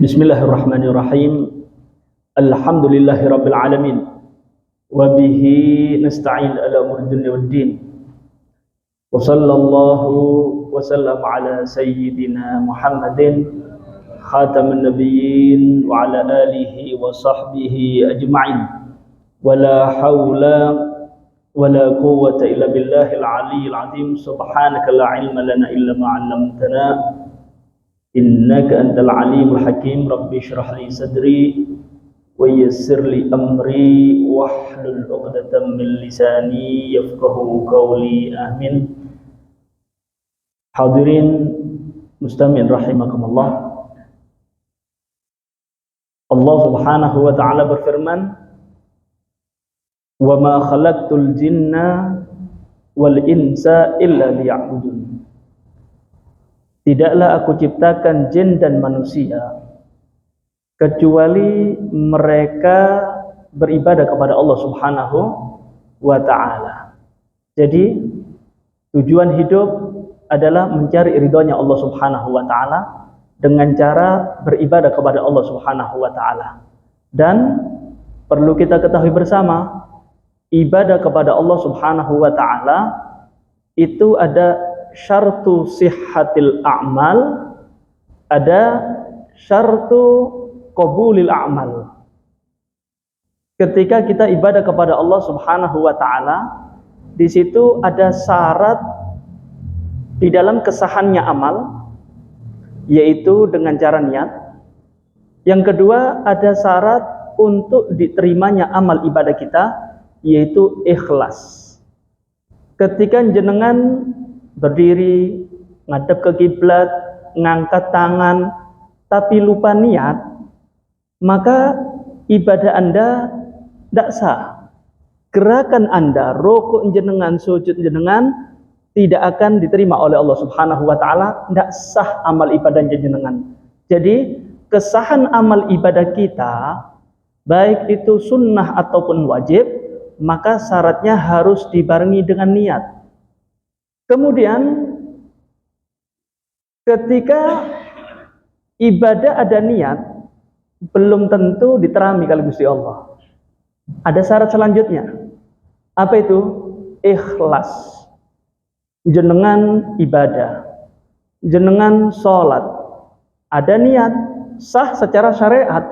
Bismillahirrahmanirrahim. Alhamdulillahirabbil alamin. Wa bihi nasta'in ala umuri dunya waddin. Wa sallallahu wa sallam ala sayyidina Muhammadin khatamin nabiyyin wa ala alihi wa sahbihi ajma'in. Wa la hawla wa la quwwata illa billahil aliyyil azim. Subhanaka la ilma lana illa ma 'allamtana. Innaka antal alimul hakim. Rabbi shrah li sadri wa yassir li amri wahlul 'uqdatam min lisani yafqahu qawli. Amin. Hadirin mustami'in rahimakumullah. Allah Subhanahu wa taala berfirman, "Wa ma khalaqtul jinna wal insa illa liya'budun." Tidaklah aku ciptakan jin dan manusia kecuali mereka beribadah kepada Allah Subhanahu wa ta'ala. Jadi tujuan hidup adalah mencari ridhonya Allah Subhanahu wa ta'ala dengan cara beribadah kepada Allah Subhanahu wa ta'ala. Dan perlu kita ketahui bersama, ibadah kepada Allah Subhanahu wa ta'ala itu ada syartu sihhatil a'mal, ada syartu qabulil a'mal. Ketika kita ibadah kepada Allah Subhanahu wa taala, di situ ada syarat di dalam kesahannya amal, yaitu dengan cara niat. Yang kedua, ada syarat untuk diterimanya amal ibadah kita, yaitu ikhlas. Ketika jenengan berdiri, ngadep ke kiblat, ngangkat tangan, tapi lupa niat, maka ibadah Anda tidak sah. Gerakan Anda, rukuk jenengan, sujud jenengan, tidak akan diterima oleh Allah Subhanahu wa ta'ala, tidak sah amal ibadah jenengan. Jadi, kesahan amal ibadah kita, baik itu sunnah ataupun wajib, maka syaratnya harus dibarengi dengan niat. Kemudian ketika ibadah ada niat, belum tentu diterima oleh Gusti Allah. Ada syarat selanjutnya. Apa itu? Ikhlas. Jenengan ibadah, jenengan sholat, ada niat, sah secara syariat.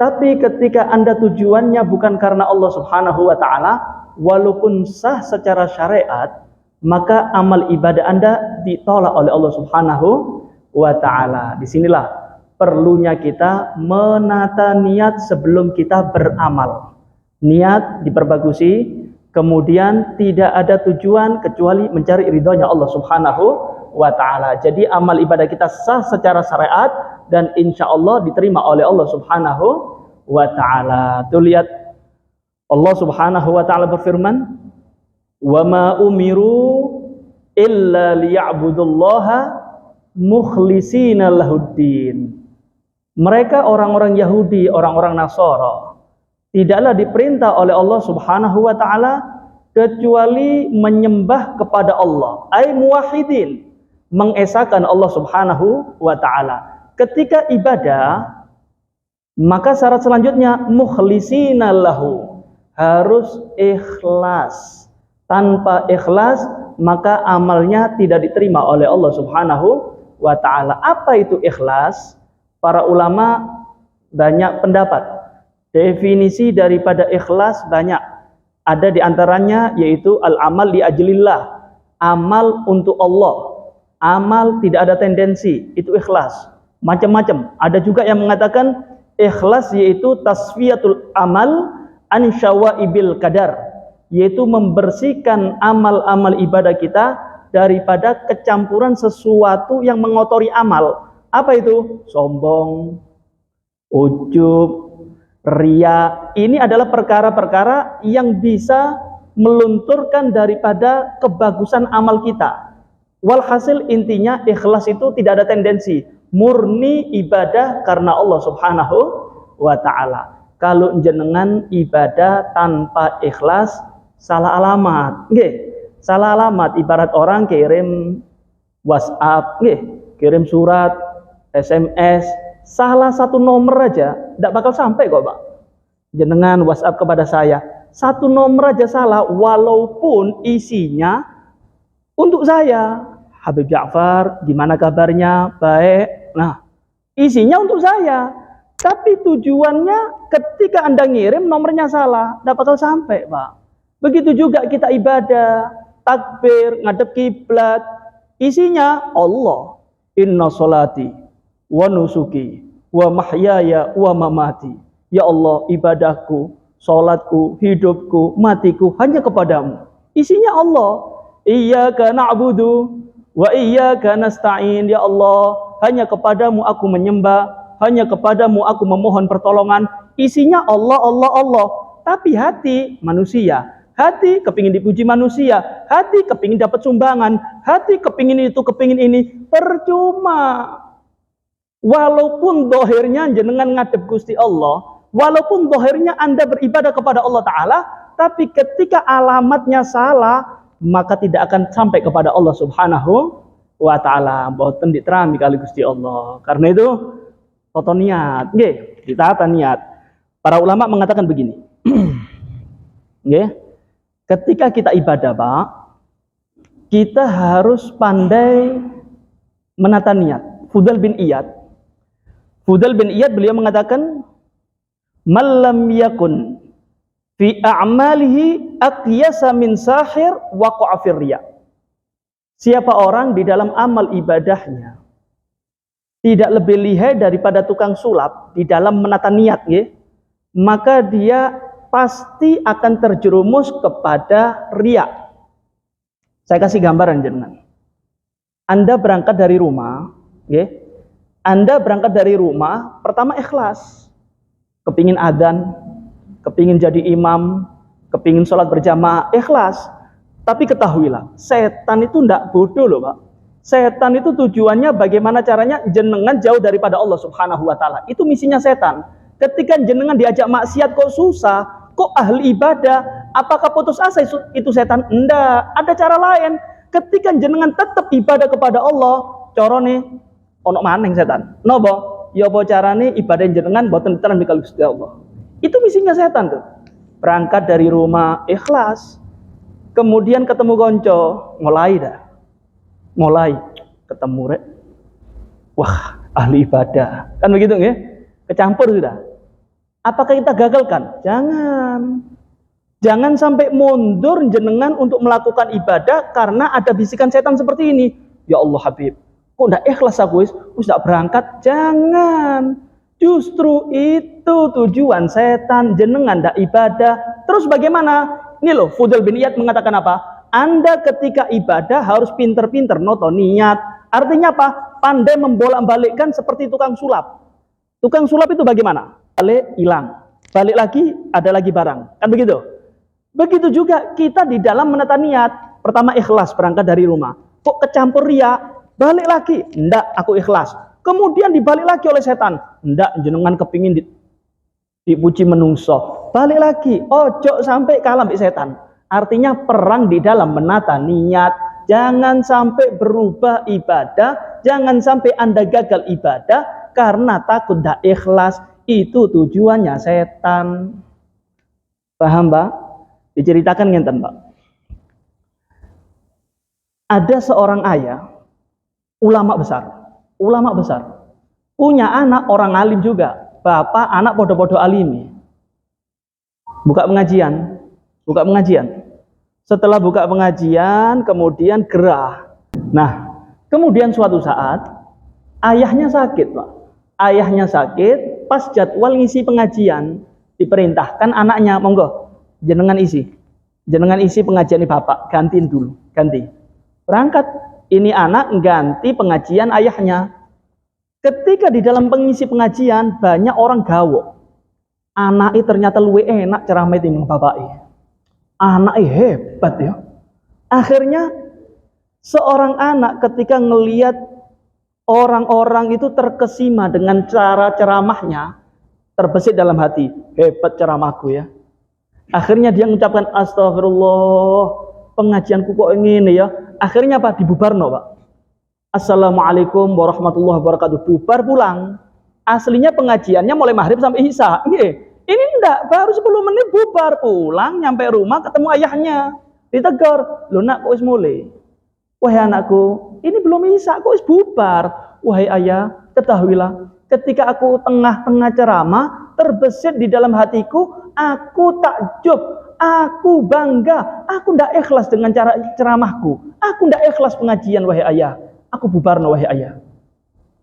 Tapi ketika Anda tujuannya bukan karena Allah Subhanahu wa ta'ala, walaupun sah secara syariat, maka amal ibadah Anda ditolak oleh Allah Subhanahu wa ta'ala. Disinilah perlunya kita menata niat sebelum kita beramal. Niat diperbagusi, kemudian tidak ada tujuan kecuali mencari ridhonya Allah Subhanahu wa ta'ala. Jadi amal ibadah kita sah secara syariat dan insya Allah diterima oleh Allah Subhanahu wa ta'ala. Tuh lihat, Allah Subhanahu wa ta'ala berfirman, "Wa ma umiru illa liya'budullaha mukhlishina lahuddin." Mereka orang-orang Yahudi, orang-orang Nasara, tidaklah diperintah oleh Allah Subhanahu wa ta'ala kecuali menyembah kepada Allah, ay muwahhidin, mengesahkan Allah Subhanahu wa ta'ala. Ketika ibadah, maka syarat selanjutnya mukhlishina lahu, harus ikhlas. Tanpa ikhlas, maka amalnya tidak diterima oleh Allah Subhanahu wa ta'ala. Apa itu ikhlas? Para ulama banyak pendapat. Definisi daripada ikhlas banyak. Ada di antaranya yaitu al-amal li ajlillah, amal untuk Allah. Amal tidak ada tendensi, itu ikhlas. Macam-macam. Ada juga yang mengatakan ikhlas yaitu tasfiyatul amal an syawaibil qadar, yaitu membersihkan amal-amal ibadah kita daripada kecampuran sesuatu yang mengotori amal. Apa itu? Sombong, ujub, riya. Ini adalah perkara-perkara yang bisa melunturkan daripada kebagusan amal kita. Walhasil intinya ikhlas itu tidak ada tendensi, murni ibadah karena Allah Subhanahu wa ta'ala. Kalau jenengan ibadah tanpa ikhlas, salah alamat. Nggih, salah alamat. Ibarat orang kirim WhatsApp, nggih, kirim surat, SMS, salah satu nomor aja tidak bakal sampai kok Pak. Jenengan WhatsApp kepada saya, satu nomor aja salah, walaupun isinya untuk saya. Habib Ja'far, gimana kabarnya? Baik. Nah, isinya untuk saya. Tapi tujuannya ketika Anda ngirim nomornya salah, tidak bakal sampai Pak. Begitu juga kita ibadah, takbir, ngadep kiblat, isinya Allah. Inna sholati wa nusuki wa mahyaya wa mamati. Ya Allah, ibadahku, sholatku, hidupku, matiku hanya kepadamu. Isinya Allah. Iyyaka na'budu wa iyyaka nasta'in. Ya Allah, hanya kepadamu aku menyembah, hanya kepadamu aku memohon pertolongan. Isinya Allah, Allah, Allah. Tapi hati manusia. Hati kepingin dipuji manusia, hati kepingin dapat sumbangan, hati kepingin itu, kepingin ini, percuma. Walaupun dohirnya jenengan ngadep Gusti Allah, walaupun dohirnya Anda beribadah kepada Allah Ta'ala, tapi ketika alamatnya salah, maka tidak akan sampai kepada Allah Subhanahu wa Ta'ala. Boten diterami kali Gusti Allah. Karena itu, toto niat, ditata niat. Para ulama mengatakan begini, ketika kita ibadah Pak, kita harus pandai menata niat. Fudail bin Iyad beliau mengatakan, "Malam yakun fi a'malihi aqyasa min sahir waqa'a fir riya." Siapa orang di dalam amal ibadahnya tidak lebih lihai daripada tukang sulap di dalam menata niat, maka dia pasti akan terjerumus kepada riya. Saya kasih gambaran jenengan. Anda berangkat dari rumah, pertama ikhlas. Kepingin adzan, kepingin jadi imam, kepingin sholat berjamaah, ikhlas. Tapi ketahuilah, setan itu tidak bodoh loh Pak. Setan itu tujuannya bagaimana caranya jenengan jauh daripada Allah Subhanahu wa Ta'ala. Itu misinya setan. Ketika jenengan diajak maksiat kok susah, kok ahli ibadah, apakah putus asa itu setan? Enggak, ada cara lain. Ketika jenengan tetap ibadah kepada Allah, corone ono maning setan. Nopo? Ya apa carane ibadah jenengan boten diterang di Gusti Allah. Itu misinya setan tuh. Berangkat dari rumah ikhlas, kemudian ketemu konco, mulai ketemu rek. Wah, ahli ibadah. Kan begitu nggih? Kecampur sudah. Apakah kita gagalkan? Jangan sampai mundur jenengan untuk melakukan ibadah karena ada bisikan setan seperti ini. Ya Allah Habib, kok enggak ikhlas aku wis enggak berangkat? Jangan. Justru itu tujuan setan, jenengan enggak ibadah. Terus bagaimana? Ini loh, Fudail bin Iyad mengatakan apa? Anda ketika ibadah harus pinter-pinter noto niat. Artinya apa? Pandai membolak-balikkan seperti tukang sulap. Tukang sulap itu bagaimana? Balik hilang, balik lagi ada lagi barang, kan begitu? Begitu juga kita di dalam menata niat. Pertama ikhlas berangkat dari rumah, kok kecampur riya, balik lagi, enggak aku ikhlas. Kemudian dibalik lagi oleh setan, enggak jenengan kepingin dipuji menungso, balik lagi, ojo sampai kalah mbek setan. Artinya perang di dalam menata niat. Jangan sampai berubah ibadah, jangan sampai Anda gagal ibadah karena takut tidak ikhlas. Itu tujuannya setan. Paham Pak? Diceritakan ngenten Pak. Ada seorang ayah, ulama besar, punya anak orang alim juga, bapak anak podo-podo alimi. Buka pengajian. Setelah buka pengajian, kemudian gerah. Nah, kemudian suatu saat ayahnya sakit Pak. Pas jadwal ngisi pengajian, diperintahkan anaknya, monggo jenengan isi pengajian ini bapak, gantiin dulu, ganti. Berangkat, ini anak ganti pengajian ayahnya. Ketika di dalam pengisi pengajian banyak orang gawo. Anaknya ternyata luwe enak ceramah timbang bapaknya. Anaknya hebat ya. Akhirnya seorang anak ketika ngelihat orang-orang itu terkesima dengan cara ceramahnya, terbesit dalam hati, hebat ceramahku ya. Akhirnya dia mengucapkan astagfirullah, pengajianku kok ini ya. Akhirnya apa? Dibubarno Pak. Assalamualaikum warahmatullahi wabarakatuh. Bubar pulang. Aslinya pengajiannya mulai maghrib sampai isya. Ini enggak, baru 10 menit bubar, pulang, nyampe rumah ketemu ayahnya. Ditegur, "Loh nak, kok wis mulai?" "Wahai anakku, ini belum isya, kok wis bubar?" "Wahai ayah, ketahuilah, ketika aku tengah-tengah ceramah, terbesit di dalam hatiku, aku takjub, aku bangga, aku ndak ikhlas dengan cara ceramahku, aku ndak ikhlas pengajian, wahai ayah. Aku bubarno, wahai ayah.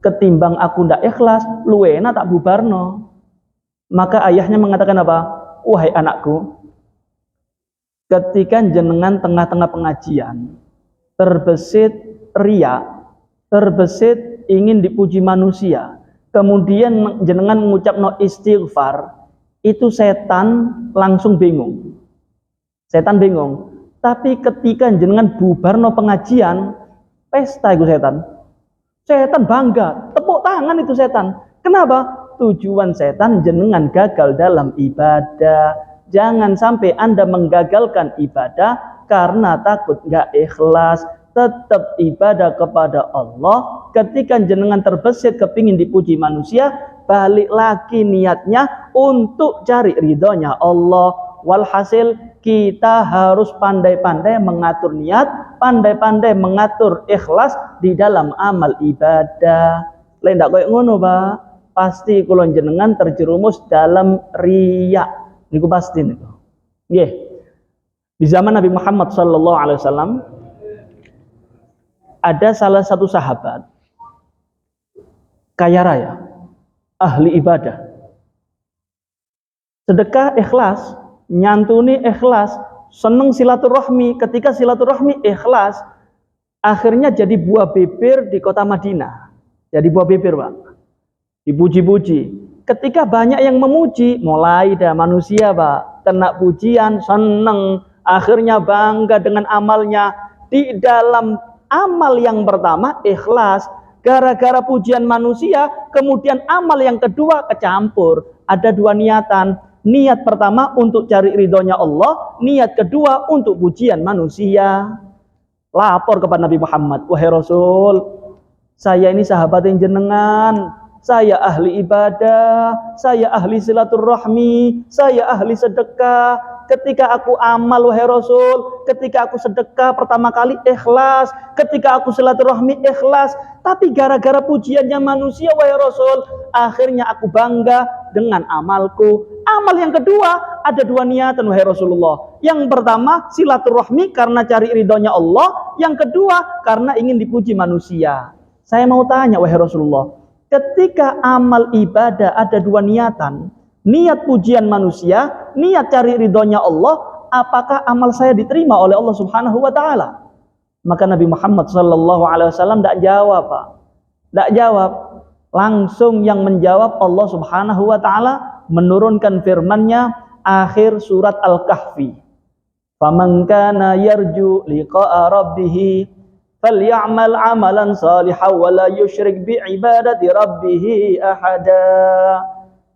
Ketimbang aku ndak ikhlas, luwe enak tak bubarno." Maka ayahnya mengatakan apa? "Wahai anakku, ketika jenengan tengah-tengah pengajian, terbesit riya, terbesit ingin dipuji manusia, kemudian jenengan mengucap no istighfar, itu setan langsung bingung. Setan bingung. Tapi ketika jenengan bubar no pengajian, pesta itu setan. Setan bangga, tepuk tangan itu setan. Kenapa? Tujuan setan jenengan gagal dalam ibadah. Jangan sampai Anda menggagalkan ibadah karena takut nggak ikhlas. Tetap ibadah kepada Allah. Ketika jenengan terbesit kepingin dipuji manusia, balik lagi niatnya untuk cari ridhonya Allah. Walhasil kita harus pandai-pandai mengatur niat, pandai-pandai mengatur ikhlas di dalam amal ibadah. Lain ndak koyo ngono, Pak. Pasti kula jenengan terjerumus dalam riya. Niku pasti niku. Nggih. Di zaman Nabi Muhammad sallallahu alaihi wasallam ada salah satu sahabat kaya raya, ahli ibadah. Sedekah ikhlas, nyantuni ikhlas, seneng silaturahmi, ketika silaturahmi ikhlas, akhirnya jadi buah bibir di kota Madinah. Jadi buah bibir, Pak. Dipuji-puji. Ketika banyak yang memuji, mulai dah manusia, Pak, kena pujian, seneng, akhirnya bangga dengan amalnya. Di dalam amal yang pertama ikhlas, gara-gara pujian manusia, kemudian amal yang kedua kecampur. Ada dua niatan. Niat pertama untuk cari ridhonya Allah, niat kedua untuk pujian manusia. Lapor kepada Nabi Muhammad, "Wahai Rasul, saya ini sahabat yang jenengan, saya ahli ibadah, saya ahli silaturahmi, saya ahli sedekah. Ketika aku amal, wahai Rasul, ketika aku sedekah pertama kali ikhlas, ketika aku silaturahmi ikhlas, tapi gara-gara pujiannya manusia, wahai Rasul, akhirnya aku bangga dengan amalku." Amal yang kedua, ada dua niatan, wahai Rasulullah. Yang pertama, silaturahmi karena cari ridhonya Allah. Yang kedua, karena ingin dipuji manusia. Saya mau tanya, wahai Rasulullah, ketika amal ibadah ada dua niatan, niat pujian manusia, niat cari ridhonya Allah, apakah amal saya diterima oleh Allah Subhanahu wa taala? Maka Nabi Muhammad sallallahu alaihi wasallam tidak jawab, Pak. Tidak jawab. Langsung yang menjawab Allah Subhanahu wa taala menurunkan firman-Nya akhir surat Al-Kahfi. "Faman kana yarju liqa'a rabbih falyamal 'amalan shalihan wa la yusyrik bi ibadati rabbih ahada."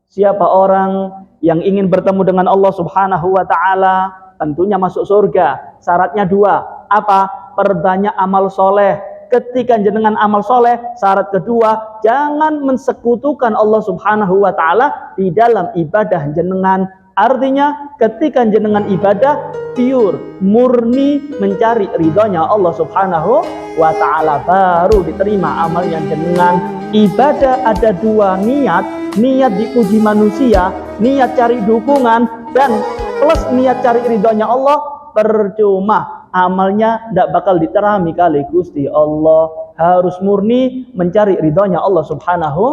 Siapa orang yang ingin bertemu dengan Allah Subhanahu wa taala, tentunya masuk surga. Syaratnya dua. Apa? Perbanyak amal soleh. Ketika jenengan amal soleh, syarat kedua, jangan mensekutukan Allah Subhanahu wa taala di dalam ibadah jenengan. Artinya ketika jenengan ibadah pure, murni mencari ridhonya Allah Subhanahu wa taala, baru diterima amal yang jenengan. Ibadah ada dua niat, niat dipuji manusia, niat cari dukungan, dan plus niat cari ridhonya Allah, percuma. Amalnya tidak bakal diterami kali Gusti Allah. Harus murni mencari ridhonya Allah Subhanahu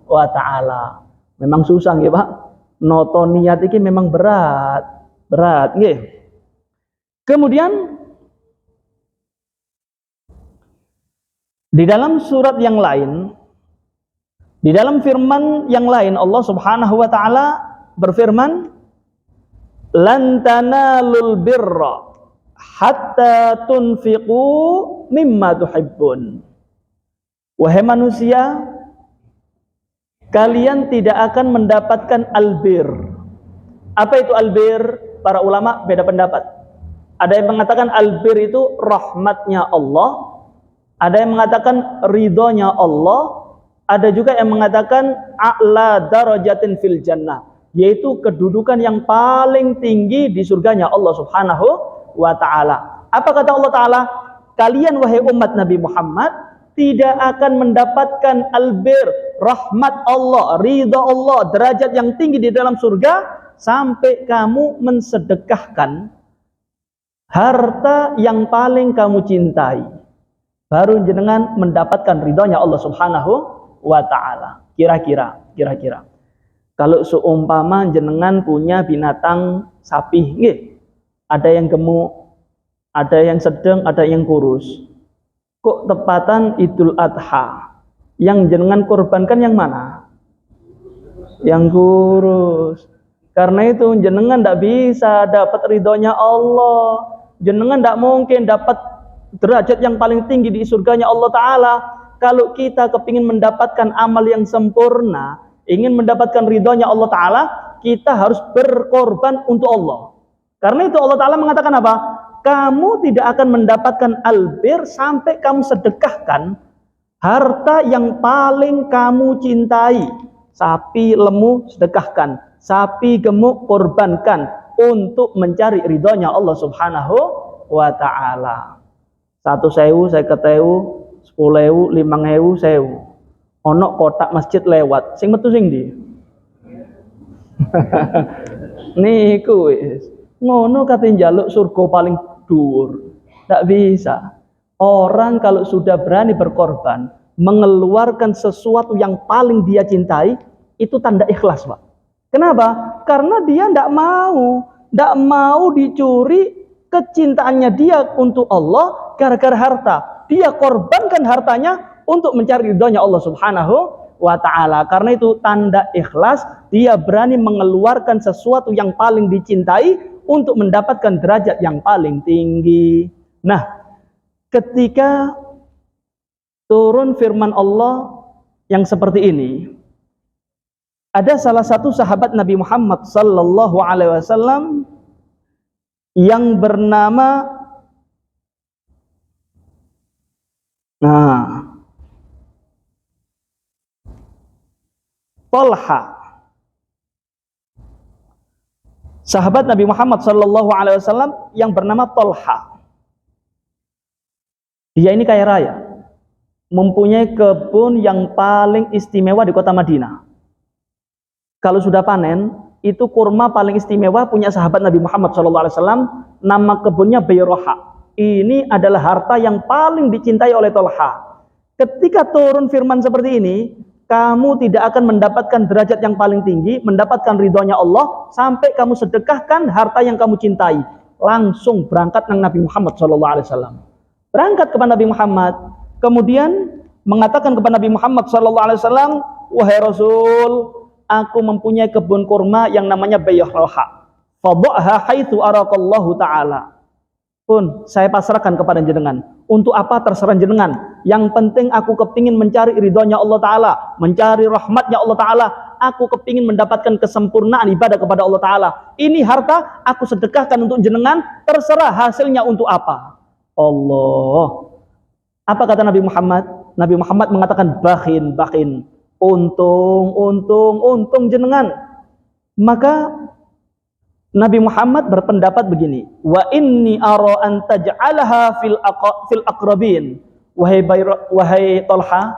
wa taala. Memang susah ya, Pak. Noto niat ini memang berat. Berat nggih. Kemudian di dalam surat yang lain, di dalam firman yang lain Allah Subhanahu wa taala berfirman, "Lan tanalul birra hatta tunfiqu mimma tuhibbun." Wahai manusia, kalian tidak akan mendapatkan albir. Apa itu albir? Para ulama beda pendapat. Ada yang mengatakan albir itu rahmatnya Allah, ada yang mengatakan ridhonya Allah, Ada juga yang mengatakan a'la darajatin fil jannah, yaitu kedudukan yang paling tinggi di surganya Allah Subhanahu wa taala. Apa kata Allah taala? Kalian wahai umat Nabi Muhammad tidak akan mendapatkan albir, rahmat Allah, ridha Allah, derajat yang tinggi di dalam surga sampai kamu mensedekahkan harta yang paling kamu cintai. Baru jenengan mendapatkan ridhonya Allah Subhanahu wa taala. Kira-kira kalau seumpama jenengan punya binatang sapi, nggih, ada yang gemuk, ada yang sedang, ada yang kurus. Kok tepatan Idul Adha, yang jenengan korbankan yang mana? Yang kurus. Karena itu jenengan tidak bisa dapat ridhonya Allah. Jenengan tidak mungkin dapat derajat yang paling tinggi di surganya Allah Ta'ala. Kalau kita kepingin mendapatkan amal yang sempurna, ingin mendapatkan ridhonya Allah Ta'ala, kita harus berkorban untuk Allah. Karena itu Allah Ta'ala mengatakan apa? Kamu tidak akan mendapatkan albir sampai kamu sedekahkan harta yang paling kamu cintai. Sapi lemu sedekahkan, sapi gemuk korbankan untuk mencari ridhonya Allah Subhanahu wa taala. 1.000, 50.000, 10.000, 5.000, 1.000. Ono kotak masjid lewat, sing metu sing ndi? Niku wis. Ngono kate njaluk surga paling dhuwur. Tidak bisa. Orang kalau sudah berani berkorban, mengeluarkan sesuatu yang paling dia cintai, itu tanda ikhlas, Pak. Kenapa? Karena dia tidak mau dicuri kecintaannya dia untuk Allah gara-gara harta. Dia korbankan hartanya untuk mencari ridhonya Allah Subhanahu wa ta'ala. Karena itu tanda ikhlas, dia berani mengeluarkan sesuatu yang paling dicintai untuk mendapatkan derajat yang paling tinggi. Nah, ketika turun firman Allah yang seperti ini, ada salah satu sahabat Nabi Muhammad sallallahu alaihi wasallam yang bernama Talha. Sahabat Nabi Muhammad sallallahu alaihi wasallam yang bernama Talha. Dia ini kaya raya, mempunyai kebun yang paling istimewa di kota Madinah. Kalau sudah panen, itu kurma paling istimewa punya sahabat Nabi Muhammad sallallahu alaihi wasallam, nama kebunnya Bayroha. Ini adalah harta yang paling dicintai oleh Talha. Ketika turun firman seperti ini, kamu tidak akan mendapatkan derajat yang paling tinggi, mendapatkan ridhonya Allah, sampai kamu sedekahkan harta yang kamu cintai. Langsung berangkat dengan Nabi Muhammad SAW. Berangkat kepada Nabi Muhammad, kemudian mengatakan kepada Nabi Muhammad SAW, wahai Rasul, aku mempunyai kebun kurma yang namanya Bayroha. Fadha'ha haitsu arakallahu ta'ala. Pun saya pasrahkan kepada jenengan. Untuk apa terserah jenengan. Yang penting aku kepingin mencari ridhonya Allah Ta'ala, mencari rahmatnya Allah Ta'ala. Aku kepingin mendapatkan kesempurnaan ibadah kepada Allah Ta'ala. Ini harta aku sedekahkan untuk jenengan, terserah hasilnya untuk apa. Allah. Apa kata Nabi Muhammad? Nabi Muhammad mengatakan bakhin. Untung jenengan. Maka Nabi Muhammad berpendapat begini, wa inni ara an taj'alaha fil aqrabin. Wahai Talha,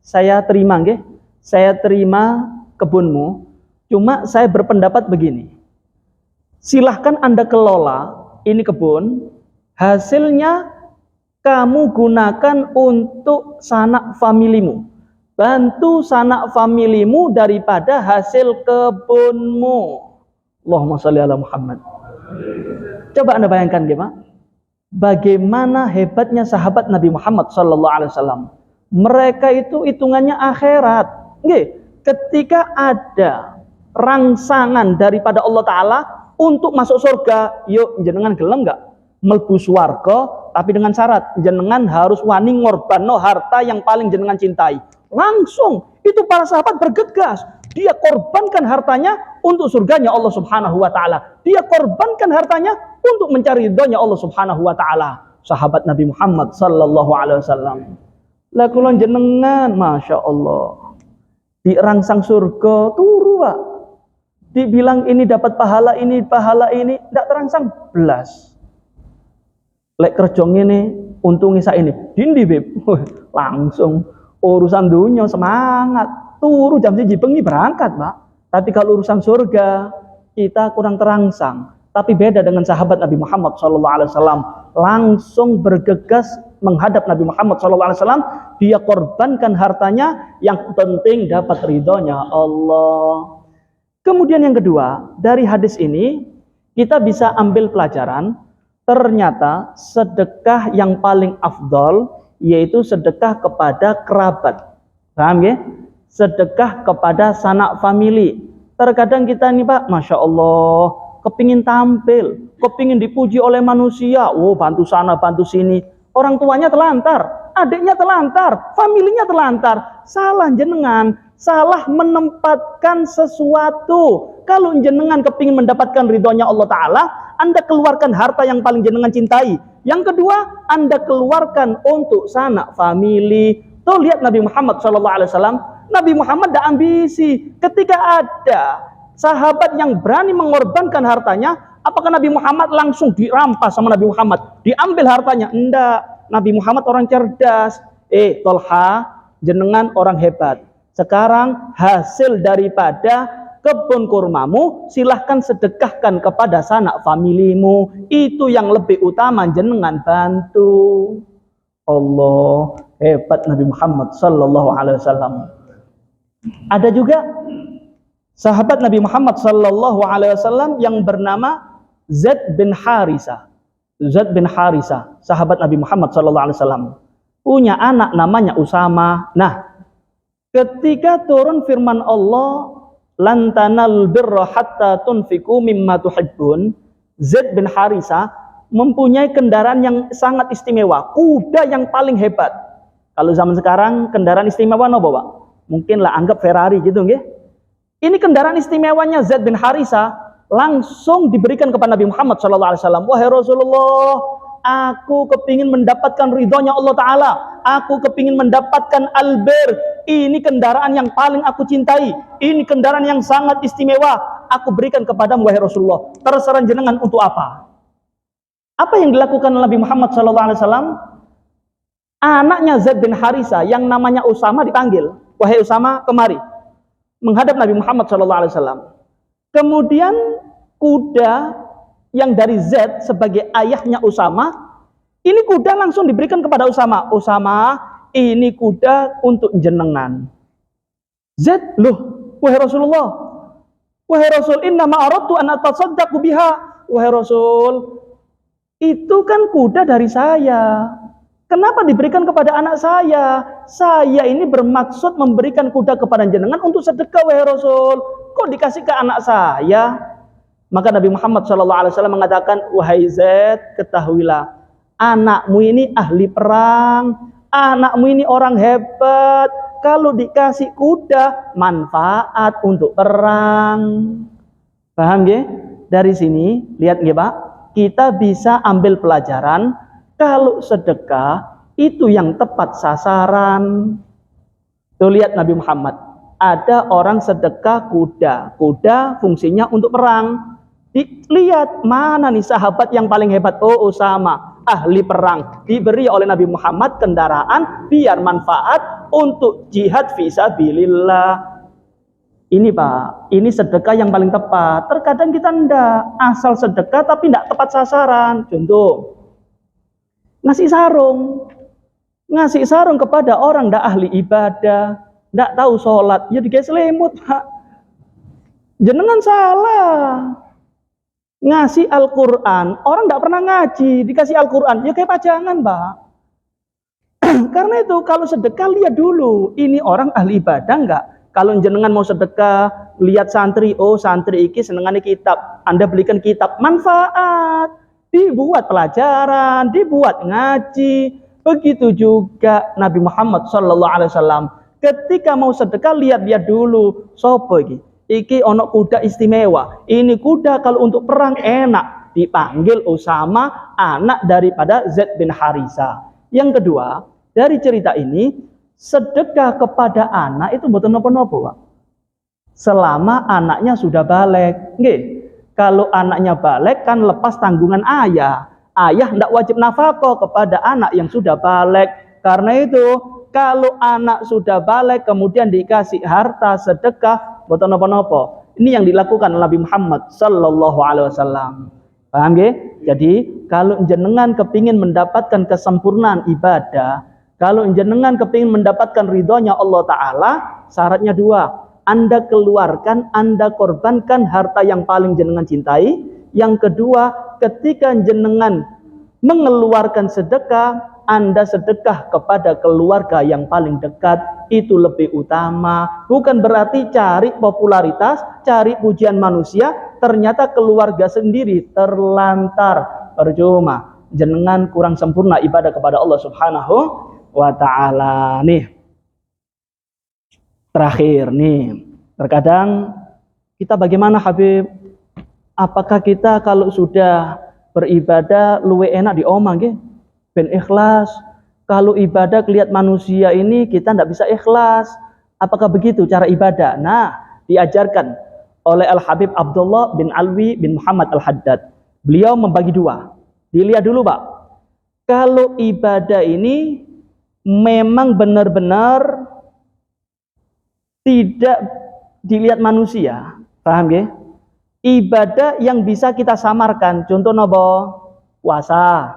saya terima nggih, saya terima kebunmu. Cuma saya berpendapat begini. Silahkan Anda kelola ini kebun, hasilnya kamu gunakan untuk sanak familimu. Bantu sanak familimu daripada hasil kebunmu. Allahumma sholli ala Muhammad. Coba Anda bayangkan bagaimana hebatnya sahabat Nabi Muhammad sallallahu alaihi wasallam. Mereka itu hitungannya akhirat. Ketika ada rangsangan daripada Allah Ta'ala untuk masuk surga, yuk jenengan gelem enggak? Mlebu swarga, tapi dengan syarat jenengan harus wani ngorbanno harta yang paling jenengan cintai. Langsung itu para sahabat bergegas. Dia korbankan hartanya untuk surganya Allah Subhanahu wa ta'ala. Dia korbankan hartanya untuk mencari ridhonya Allah Subhanahu wa ta'ala. Sahabat Nabi Muhammad sallallahu alaihi wasallam. Lah kula jenengan, masya Allah, dirangsang surga turu Pak. Dibilang ini dapat pahala ini, ndak terangsang belas. Lek kerja ngene untung isa ini. Dindi Beb. Langsung urusan dunia semangat. Turu jam 1 bengi berangkat, Pak. Tapi kalau urusan surga kita kurang terangsang. Tapi beda dengan sahabat Nabi Muhammad SAW, langsung bergegas menghadap Nabi Muhammad SAW. Dia korbankan hartanya, yang penting dapat ridhonya Allah. Kemudian yang kedua, dari hadis ini kita bisa ambil pelajaran, ternyata sedekah yang paling afdol yaitu sedekah kepada kerabat. Paham ya? Sedekah kepada sanak famili. Terkadang kita nih Pak, masya Allah, kepingin tampil, kepingin dipuji oleh manusia. Oh, bantu sana, bantu sini. Orang tuanya telantar, adiknya telantar, familinya telantar. Salah jenengan, salah menempatkan sesuatu. Kalau jenengan kepingin mendapatkan ridhonya Allah Ta'ala, Anda keluarkan harta yang paling jenengan cintai. Yang kedua, Anda keluarkan untuk sanak famili. Tuh lihat Nabi Muhammad SAW. Nabi Muhammad tidak ambisi. Ketika ada sahabat yang berani mengorbankan hartanya, apakah Nabi Muhammad langsung dirampas sama Nabi Muhammad? Diambil hartanya? Enggak. Nabi Muhammad orang cerdas. Tolha, jenengan orang hebat. Sekarang hasil daripada kebun kurmamu silahkan sedekahkan kepada sanak familimu. Itu yang lebih utama jenengan bantu. Allah, hebat Nabi Muhammad sallallahu alaihi wasallam. Ada juga sahabat Nabi Muhammad sallallahu alaihi wasallam yang bernama Zaid bin Harisa. Zaid bin Harisa, sahabat Nabi Muhammad sallallahu alaihi wasallam, punya anak namanya Usama. Nah, ketika turun firman Allah, lan tanal birra hatta tunfiqu mimma tuhibbun, Zaid bin Harisa mempunyai kendaraan yang sangat istimewa, kuda yang paling hebat. Kalau zaman sekarang kendaraan istimewa apa, Pak? Mungkin lah anggap Ferrari gitu nggih. Ini kendaraan istimewanya Zaid bin Harisa langsung diberikan kepada Nabi Muhammad SAW. Wahai Rasulullah, aku kepingin mendapatkan ridhonya Allah Ta'ala. Aku kepingin mendapatkan albir. Ini kendaraan yang paling aku cintai. Ini kendaraan yang sangat istimewa. Aku berikan kepadamu wahai Rasulullah. Terserah jenengan untuk apa? Apa yang dilakukan Nabi Muhammad SAW? Anaknya Zaid bin Harisa yang namanya Usama dipanggil. Wahai Usama, kemari. Menghadap Nabi Muhammad SAW. Kemudian kuda yang dari Zaid sebagai ayahnya Usama, ini kuda langsung diberikan kepada Usama. Usama, ini kuda untuk jenengan. Zaid, loh, wahai Rasulullah, wahai Rasul, inna ma'aradtu an atasaddaqu biha. Wahai Rasul, itu kan kuda dari saya. Kenapa diberikan kepada anak saya? Saya ini bermaksud memberikan kuda kepada jenengan untuk sedekah, wahai Rasul. Kok dikasih ke anak saya? Maka Nabi Muhammad SAW mengatakan, wahai Zaid, ketahuilah, anakmu ini ahli perang, anakmu ini orang hebat. Kalau dikasih kuda, manfaat untuk perang. Paham ya? Dari sini, lihat ya Pak, kita bisa ambil pelajaran, kalau sedekah itu yang tepat sasaran. Tuh lihat Nabi Muhammad, ada orang sedekah kuda. Kuda fungsinya untuk perang. Lihat mana nih sahabat yang paling hebat? Oh, Usama, ahli perang. Diberi oleh Nabi Muhammad kendaraan biar manfaat untuk jihad fisabilillah. Ini Pak, ini sedekah yang paling tepat. Terkadang kita ndak asal sedekah tapi ndak tepat sasaran. Contoh, ngasih sarung kepada orang ndak ahli ibadah, ndak tahu sholat, ya dikasih selimut Pak. Jenengan salah. Ngasih Al-Quran, orang ndak pernah ngaji, dikasih Al-Quran, ya kayak pajangan Pak. Karena itu kalau sedekah lihat dulu, ini orang ahli ibadah nggak? Kalau jenengan mau sedekah, lihat santri, oh santri iki senengane kitab, Anda belikan kitab, manfaat. Dibuat pelajaran, dibuat ngaji. Begitu juga Nabi Muhammad SAW. Ketika mau sedekah, lihat-lihat dulu. Sopo iki? Iki ono kuda istimewa. Ini kuda kalau untuk perang enak. Dipanggil Usama, anak daripada Zaid bin Harisa. Yang kedua, Dari cerita ini, sedekah kepada anak itu mboten napa-napa, Pak. Selama anaknya sudah balik. Nggih. Kalau anaknya balik kan lepas tanggungan ayah. Ayah tidak wajib nafkah kepada anak yang sudah balik. Karena itu, kalau anak sudah balik kemudian dikasih harta sedekah, mboten napa-napa. Ini yang dilakukan Nabi Muhammad sallallahu alaihi wasallam. Paham nggih? Jadi, kalau jenengan kepingin mendapatkan kesempurnaan ibadah, kalau jenengan kepingin mendapatkan ridhonya Allah Ta'ala, syaratnya dua. Anda keluarkan, Anda korbankan harta yang paling jenengan cintai. Yang kedua, ketika jenengan mengeluarkan sedekah, Anda sedekah kepada keluarga yang paling dekat. Itu lebih utama. Bukan berarti cari popularitas, cari pujian manusia, ternyata keluarga sendiri terlantar. Percuma. Jenengan kurang sempurna ibadah kepada Allah Subhanahu wa Ta'ala. Nih, terakhir nih, terkadang kita bagaimana Habib? Apakah kita kalau sudah beribadah luwe enak di omah nggih? Ben ikhlas. Kalau ibadah kelihat manusia ini kita tidak bisa ikhlas. Apakah begitu cara ibadah? Nah, diajarkan oleh Al-Habib Abdullah bin Alwi bin Muhammad Al-Haddad. Beliau membagi dua. Dilihat dulu, Pak. Kalau ibadah ini memang benar-benar tidak dilihat manusia, paham ya? Ibadah yang bisa kita samarkan, contoh nopo puasa,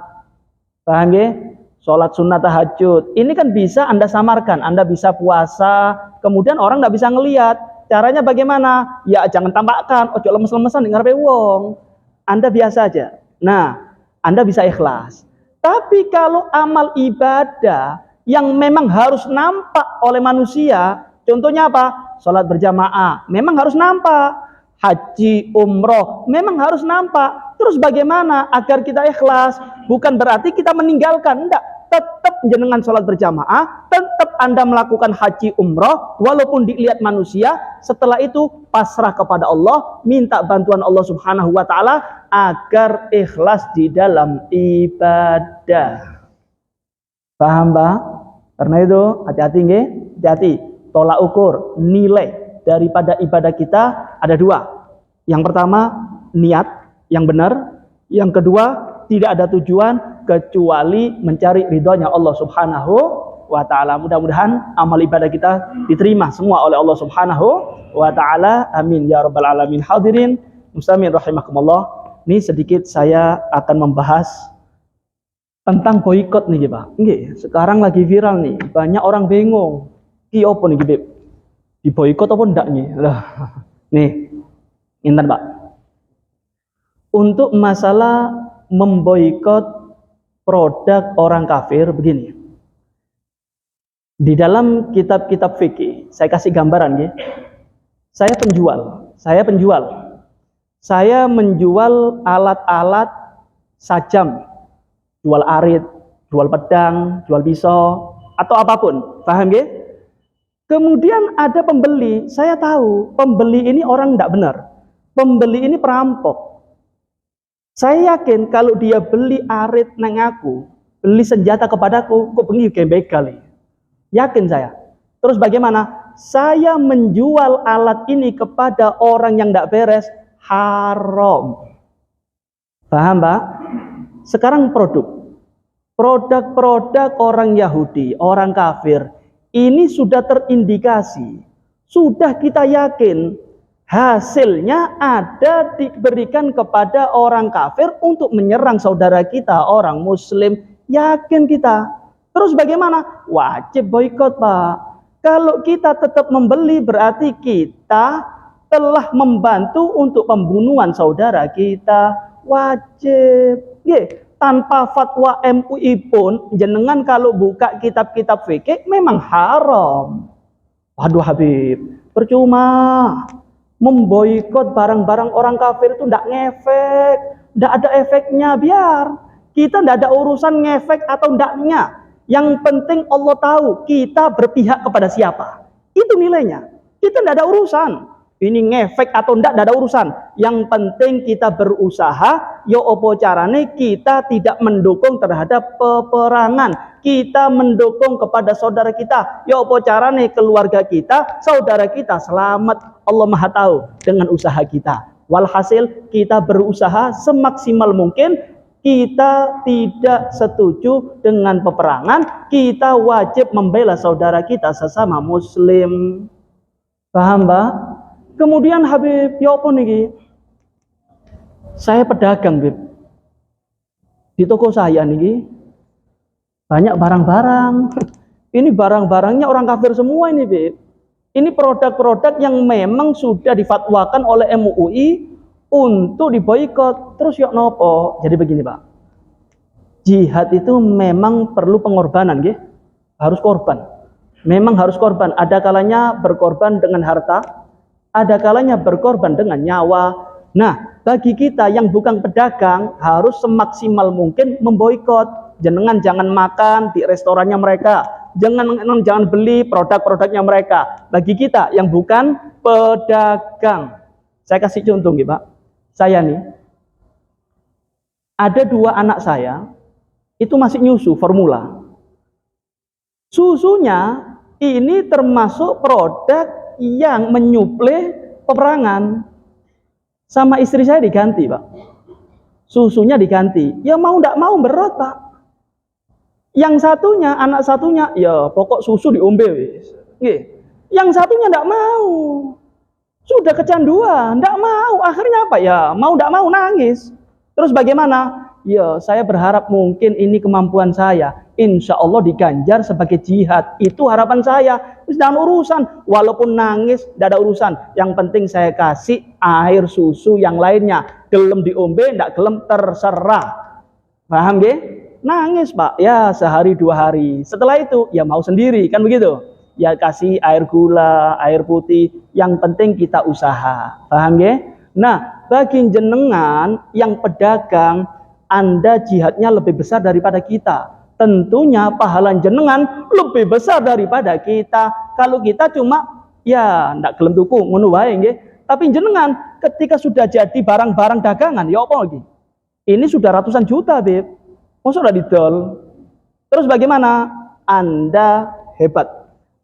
paham ya? Sholat sunnah tahajud, ini kan bisa Anda samarkan. Anda bisa puasa, kemudian orang nggak bisa ngelihat. Caranya bagaimana? Ya jangan tampakkan, ojo lemes-lemesan ngarepe wong. Anda biasa aja. Nah, Anda bisa ikhlas. Tapi kalau amal ibadah yang memang harus nampak oleh manusia, contohnya apa? Sholat berjamaah, memang harus nampak. Haji, umroh, memang harus nampak. Terus bagaimana agar kita ikhlas? Bukan berarti kita meninggalkan, enggak. Tetap jenengan sholat berjamaah, tetap Anda melakukan haji, umroh, walaupun dilihat manusia. Setelah itu pasrah kepada Allah, minta bantuan Allah Subhanahu wa Ta'ala agar ikhlas di dalam ibadah. Paham, Pak? Karena itu hati-hati nggih, hati-hati. Tolak ukur nilai daripada ibadah kita ada dua. Yang pertama niat yang benar, yang kedua tidak ada tujuan kecuali mencari ridhonya Allah Subhanahu wa Ta'ala. Mudah-mudahan amal ibadah kita diterima semua oleh Allah Subhanahu wa Ta'ala. Amin ya rabbal alamin. Hadirin muslimin rahimakumullah. Ini sedikit saya akan membahas tentang boikot nih, Pak. Nggih, sekarang lagi viral nih. Banyak orang bingung. Ki opo nih, Bib? Di boikot apa ndak nih? Lah. Nih. Intan, Pak. Untuk masalah memboikot produk orang kafir begini. Di dalam kitab-kitab fikih, saya kasih gambaran ya. Saya penjual. Saya menjual alat-alat sajam, jual arit, jual pedang, jual pisau atau apapun. Paham ya? Kemudian ada pembeli, saya tahu pembeli ini orang tidak benar. Pembeli ini perampok. Saya yakin kalau dia beli arit neng aku, beli senjata kepadaku, kok bengi gembek kali. Yakin saya. Terus bagaimana? Saya menjual alat ini kepada orang yang tidak beres, haram. Paham, Pak? Sekarang produk-produk orang Yahudi, orang kafir, ini sudah terindikasi, sudah kita yakin hasilnya ada diberikan kepada orang kafir untuk menyerang saudara kita, orang muslim. Yakin kita. Terus bagaimana? Wajib boikot, Pak. Kalau kita tetap membeli berarti kita telah membantu untuk pembunuhan saudara kita. Wajib. Tanpa fatwa MUI pun, jenengan kalau buka kitab-kitab fikih memang haram. Waduh Habib, percuma. Memboikot barang-barang orang kafir itu tidak ngefek, tidak ada efeknya. Biar kita tidak ada urusan ngefek atau tidaknya. Yang penting Allah tahu kita berpihak kepada siapa. Itu nilainya. Kita tidak ada urusan. Ini ngefek atau enggak, tidak ada urusan. Yang penting kita berusaha, yo opo carane kita tidak mendukung terhadap peperangan. Kita mendukung kepada saudara kita. Yo opo carane keluarga kita, saudara kita selamat. Allah Maha tahu dengan usaha kita. Walhasil kita berusaha semaksimal mungkin. Kita tidak setuju dengan peperangan. Kita wajib membela saudara kita sesama muslim. Paham, Mbak? Kemudian Habib, ya apa niki? Saya pedagang, Bib. Di toko saya niki banyak barang-barang. Ini barang-barangnya orang kafir semua ini, Bib. Ini produk-produk yang memang sudah difatwakan oleh MUI untuk diboikot. Terus yuk nopo? Jadi begini, Pak. Jihad itu memang perlu pengorbanan, nggih. Harus korban. Memang harus korban. Ada kalanya berkorban dengan harta, ada kalanya berkorban dengan nyawa. Nah, bagi kita yang bukan pedagang harus semaksimal mungkin memboikot. Jangan makan di restorannya mereka. Jangan beli produk-produknya mereka. Bagi kita yang bukan pedagang. Saya kasih contoh nih, Pak. Saya nih, ada 2 anak saya, itu masih nyusu formula. Susunya ini termasuk produk yang menyuplai peperangan. Sama istri saya diganti, Pak. Susunya diganti. Ya mau ndak mau berat, Pak. Yang satunya, anak satunya, ya pokok susu diombe wis. Yang satunya ndak mau. Sudah kecanduan, ndak mau. Akhirnya apa ya? Mau ndak mau nangis. Terus bagaimana? Ya, saya berharap mungkin ini kemampuan saya. Insya Allah diganjar sebagai jihad. Itu harapan saya. Jangan urusan. Walaupun nangis, tidak ada urusan. Yang penting saya kasih air susu yang lainnya. Gelem diombe, tidak gelem terserah. Paham gak? Nangis, Pak. Ya, sehari 2 hari. Setelah itu, ya mau sendiri. Kan begitu? Ya kasih air gula, air putih. Yang penting kita usaha. Paham gak? Nah, bagi jenengan yang pedagang, Anda jihadnya lebih besar daripada kita. Tentunya pahala jenengan lebih besar daripada kita. Kalau kita cuma ya ndak gelem tuku ngono wae nggih. Tapi jenengan ketika sudah jadi barang-barang dagangan ya apa lagi? Ini sudah ratusan juta, Beb. Masa udah didol? Terus bagaimana? Anda hebat.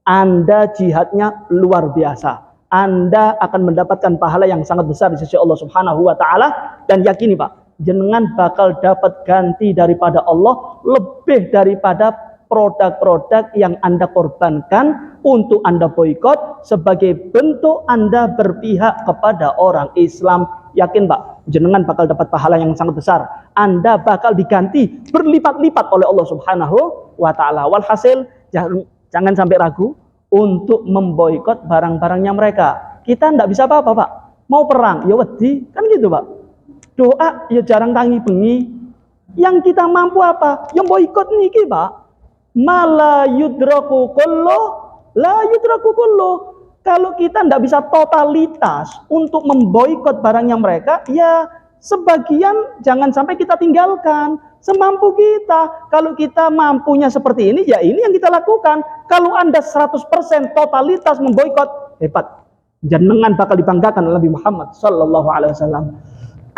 Anda jihadnya luar biasa. Anda akan mendapatkan pahala yang sangat besar di sisi Allah Subhanahu wa taala, dan yakini, Pak, jenengan bakal dapat ganti daripada Allah lebih daripada produk-produk yang Anda korbankan untuk Anda boikot sebagai bentuk Anda berpihak kepada orang Islam. Yakin, Pak, jenengan bakal dapat pahala yang sangat besar. Anda bakal diganti berlipat-lipat oleh Allah Subhanahu wa taala. Walhasil, jangan sampai ragu untuk memboikot barang-barangnya mereka. Kita tidak bisa apa-apa, Pak. Mau perang, ya wedi, kan gitu, Pak. Doa, ya jarang tangi bengi. Yang kita mampu apa? Yang boikot niki, Pak. Mala yudraku kullu, la yudraku kullu. Kalau kita tidak bisa totalitas untuk memboikot barangnya mereka, ya sebagian jangan sampai kita tinggalkan. Semampu kita. Kalau kita mampunya seperti ini, ya ini yang kita lakukan. Kalau Anda 100% totalitas memboikot, hebat. Jenengan bakal dibanggakan oleh Nabi Muhammad sallallahu alaihi wasallam.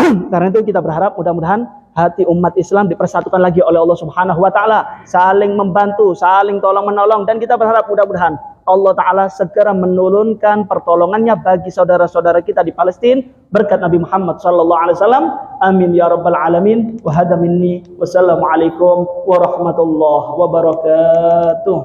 Karena itu kita berharap mudah-mudahan hati umat Islam dipersatukan lagi oleh Allah Subhanahu wa taala, saling membantu, saling tolong-menolong, dan kita berharap mudah-mudahan Allah taala segera menurunkan pertolongannya bagi saudara-saudara kita di Palestina berkat Nabi Muhammad sallallahu alaihi wasallam. Amin ya rabbal alamin. Wa hada minni. Wassalamualaikum warahmatullahi wabarakatuh.